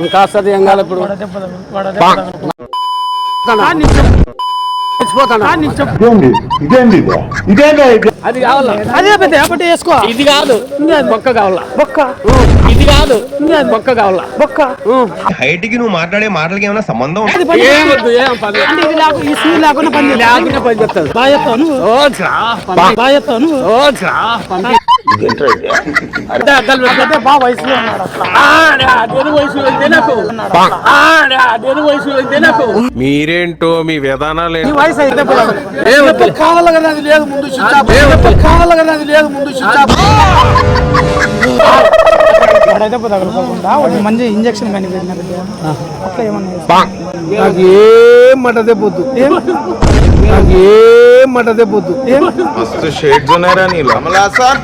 ఇంకా వస్తుంది ఏం కాదు ఇప్పుడు అది కావాలా అదే పెద్ద ఏపటి వేసుకో. ఇది కాదు బొక్క కావాలా బొక్క ఇది కాదు బొక్క కావాలా బొక్క హైట్ కి నువ్వు మాట్లాడే మాటలకి ఏమైనా సంబంధం ఏమొద్దు ఏం పని ఈ సీ లేకుండా పని లేకుండా పని చెప్తాను బాగా చెప్తాను బాగా చెప్తాను బాగా వయసులో ఉన్నాడు. మీరేంటో మీ విధానాలు వయసు అయితే కావాలి కదా అది లేదు ముందు కావాలి కదా అది లేదు ముందు వాడైతే తగలకోకుండా మంచి ఇంజక్షన్ కానీ పెట్టిన అట్లా ఏమన్నా నాకు ఏం మటదే పోద్దు నాకు ఏం మటదే పోద్దు మస్తు షేడ్స్ ఉన్నారా నీళ్ళు కమలా సార్